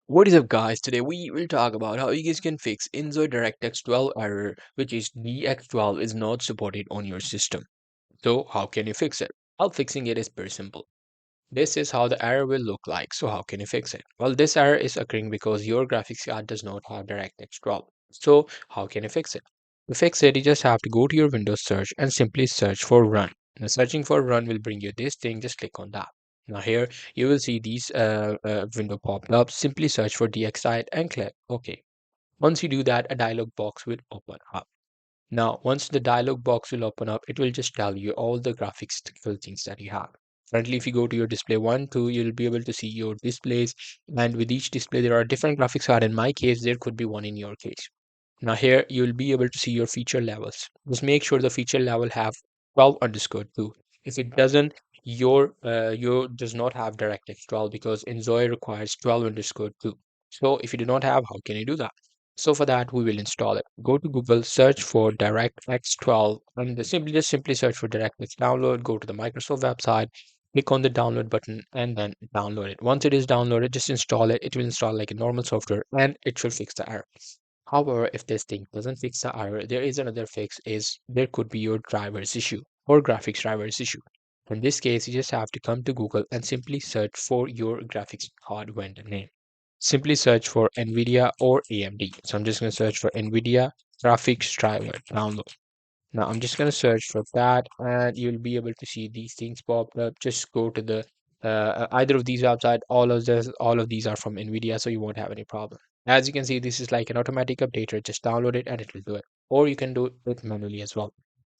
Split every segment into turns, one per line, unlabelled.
What is up, guys? Today we will talk about how you guys can fix Inzoi Directx12 error, which is DX12 is not supported on your system. So how can you fix it? Well, fixing it is very simple. This is how the error will look like. So how can you fix it? Well, this error is occurring because your graphics card does not have DirectX 12. So how can you fix it? To fix it, you just have to go to your Windows search and simply search for run. Now, searching for run will bring you this thing. Just click on that. Now here you will see these window popped up. Simply search for DXI and click OK. Once you do that, a dialog box will open up. Now, once the dialog box will open up, it will just tell you all the graphics things that you have. Currently, if you go to your display 1, 2, you'll be able to see your displays. And with each display, there are different graphics card. In my case, there could be one in your case. Now here, you'll be able to see your feature levels. Just make sure the feature level have 12 underscore 2. If it doesn't, your does not have DirectX 12 because Inzoi requires 12 underscore 2. So if you do not have, how can you do that? So for that, we will install it. Go to Google, search for DirectX 12, and simply search for DirectX download. Go to the Microsoft website, click on the download button, and then download it. Once it is downloaded, just install it. It will install like a normal software, and it should fix the error. However, if this thing doesn't fix the error, there is another fix. Is there could be your driver's issue or graphics driver's issue. In this case, you just have to come to Google and simply search for your graphics card vendor name. Simply search for NVIDIA or AMD. So I'm just going to search for NVIDIA graphics driver download. Now I'm just going to search for that and you'll be able to see these things pop up. Just go to the either of these websites. All of these are from NVIDIA, so you won't have any problem. As you can see, this is like an automatic updater. Just download it and it will do it. Or you can do it manually as well.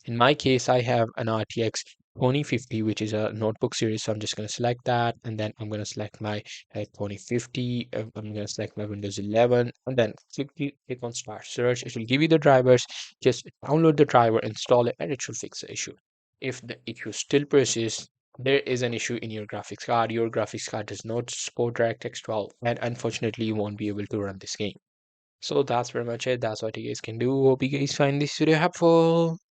In my case, I have an RTX 2050, which is a notebook series. So I'm just going to select that, and then I'm going to select my 2050. I'm going to select my Windows 11, and then click on Start Search. It will give you the drivers. Just download the driver, install it, and it should fix the issue. If the issue still persists, there is an issue in your graphics card. Your graphics card does not support DirectX 12, and unfortunately, you won't be able to run this game. So that's pretty much it. That's what you guys can do. Hope you guys find this video helpful.